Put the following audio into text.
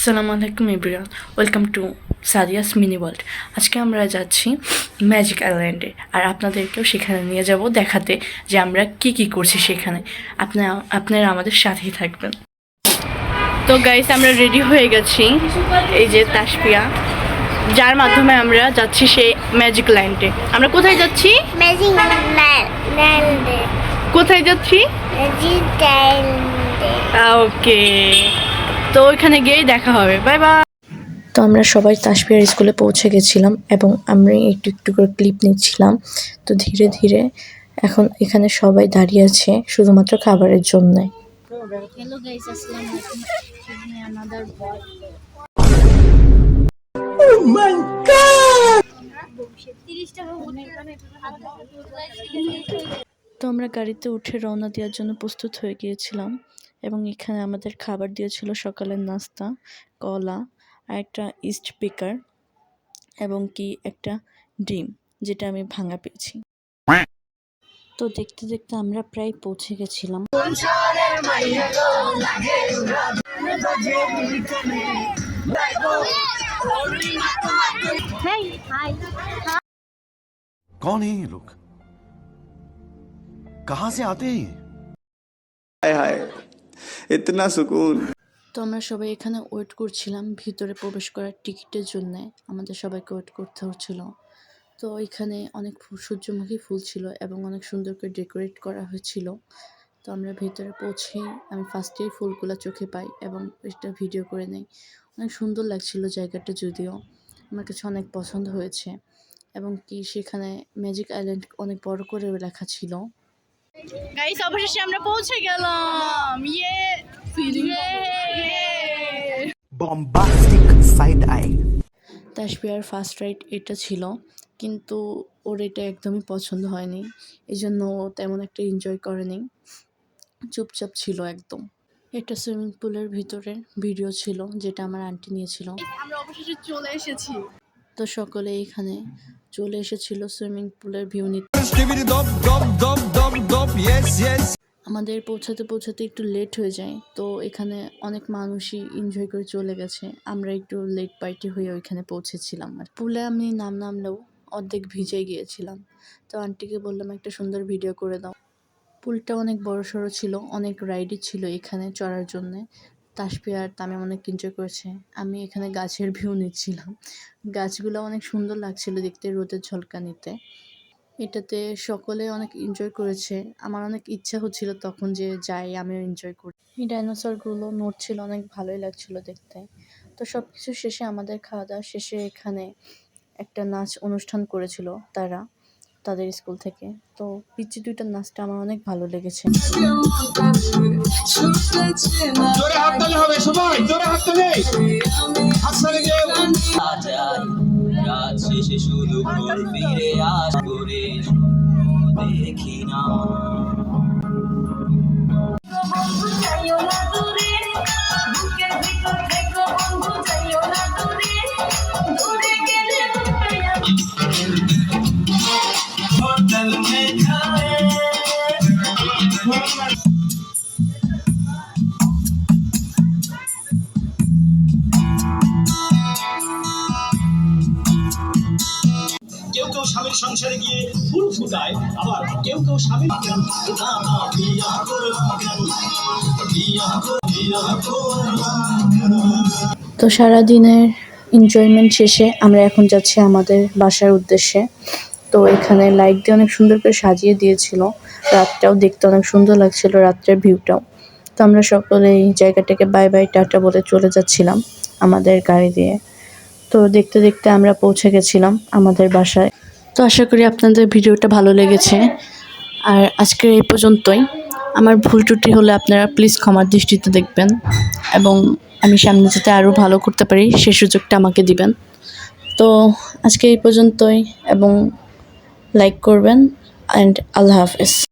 আসসালামু আলাইকুম everyone, welcome to Sadia's mini world. আজকে আমরা যাচ্ছি ম্যাজিক আইল্যান্ডে, আর আপনাদেরকেও সেখানে নিয়ে যাব দেখাতে যে আমরা কি করছি সেখানে। আপনারা আমাদের সাথেই থাকবেন। তো গাইস, আমরা রেডি হয়ে গেছি। এই যে তাসপিয়া, যার মাধ্যমে আমরা যাচ্ছি সেই ম্যাজিক ল্যান্ডে। আমরা কোথায় যাচ্ছি? ম্যাজিক ল্যান্ডে। কোথায় যাচ্ছি? ম্যাজিক ল্যান্ডে। ওকে, তো ওইখানে গিয়েই দেখা হবে। Bye bye. তো আমরা সবাই তাসপিয়ার স্কুলে পৌঁছে গেছিলাম এবং আমরা একটু করে ক্লিপ নিচ্ছিলাম। তো ধীরে ধীরে এখন এখানে সবাই দাঁড়িয়ে আছে শুধুমাত্র খাবারের জন্য। হ্যালো গাইস, আসসালামু আলাইকুম। another boy. Oh my god! তো আমরা গাড়িতে উঠে রওনা দেওয়ার জন্য প্রস্তুত হয়ে গিয়েছিলাম এবং এখানে আমাদের খাবার দিয়েছিল সকালের নাস্তা, কলা আর একটা ইস্ট পিকার এবং কি একটা ডিম, যেটা আমি ভাঙা পেয়েছি। তো দেখতে দেখতে আমরা প্রায় পৌঁছে গেছিলাম। कौन है ये लोग? कहां से आते हैं? हाय हाय, इतना सुकून। তো আমরা সবাই এখানে ওয়েট করছিলাম ভিতরে প্রবেশ করার টিকিটের জন্য। আমাদের সবাইকে ওয়েট করতে হচ্ছিল। তো এখানে অনেক সূর্যমুখী ফুল ছিল এবং অনেক সুন্দর করে ডেকোরেট করা হয়েছিল। তো আমরা ভিতরে পৌঁছেই আমি ফার্স্টেই ফুলগুলো চোখে পাই এবং এটা ভিডিও করে নেই। অনেক সুন্দর লাগছিল জায়গাটা, যদিও আমার কাছে অনেক পছন্দ হয়েছে। এবং কি সেখানে ম্যাজিক আইল্যান্ড অনেক বড় করে লেখা ছিল। গাইস, অবশেষে আমরা পৌঁছে গেলাম। Bombastic side eye. তাসপিয়ার ফার্স্ট রাইড এটা ছিল, কিন্তু ওর এটা একদমই পছন্দ হয়নি, এই জন্য ও তেমন একটা এনজয় করেনি, চুপচাপ ছিল একদম। এটা সুইমিং পুলের ভিতরের ভিডিও ছিল, যেটা আমার আন্টি নিয়েছিল। আমরা অবশেষে চলে এসেছি। তো সকলে এখানে চলে এসেছিল সুইমিং পুলের ভিউ নিতে। আমাদের পৌঁছাতে একটু লেট হয়ে যায়, তো এখানে অনেক মানুষই এনজয় করে চলে গেছে। আমরা একটু লেট পার্টি হয়ে ওইখানে পৌঁছেছিলাম। আর পুলে আমি নামলেও অর্ধেক ভিজে গিয়েছিলাম। তো আন্টিকে বললাম একটা সুন্দর ভিডিও করে দাও। পুলটা অনেক বড়সড় ছিল, অনেক রাইডই ছিল এখানে চড়ার জন্যে। তাসপিয়া আর তামিম অনেক এনজয় করেছে। আমি এখানে গাছের ভিউ নিচ্ছিলাম। গাছগুলো অনেক সুন্দর লাগছিল দেখতে রোদের ঝলকানিতে। এটাতে সকলে অনেক এনজয় করেছে। আমার অনেক ইচ্ছা হচ্ছিল তখন যে যাই, আমিও এনজয় করি। এই ডাইনোসরগুলো নড়ছিল, অনেক ভালোই লাগছিল দেখতে। তো সব কিছু শেষে আমাদের খাওয়া দাওয়া শেষে এখানে একটা নাচ অনুষ্ঠান করেছিল তাদের স্কুল থেকে। তো পিচ্চি দুইটার নাচটা আমার অনেক ভালো লেগেছে। জোরে হাততালি হবে সবাই, জোরে হাততালি। রাত শেষে শুধু ঘর ফিরে আস করে দেখি না। কেউ কেউ স্বামীর সংসারে গিয়ে ফুল ফুটায়, আবার কেউ স্বামী। তো সারাদিনের এনজয়মেন্ট শেষে আমরা এখন যাচ্ছি আমাদের বাসার উদ্দেশ্যে। তো এখানে লাইট দিয়ে অনেক সুন্দর করে সাজিয়ে দিয়েছিল, রাতটাও দেখতে অনেক সুন্দর লাগছিল, রাত্রের ভিউটাও। তো আমরা সকলে এই জায়গাটাকে বাই বাই টাটা বলে চলে যাচ্ছিলাম আমাদের গাড়ি দিয়ে। তো দেখতে দেখতে আমরা পৌঁছে গেছিলাম আমাদের বাসায়। তো আশা করি আপনাদের ভিডিওটা ভালো লেগেছে। আর আজকে এই পর্যন্তই। আমার ভুল ত্রুটি হলে আপনারা প্লিজ ক্ষমার দৃষ্টিতে দেখবেন এবং আমি সামনে যাতে আরও ভালো করতে পারি সেই সুযোগটা আমাকে দিবেন। তো আজকে এই পর্যন্তই এবং লাইক করবেন অ্যান্ড আল্লাহ হাফেজ।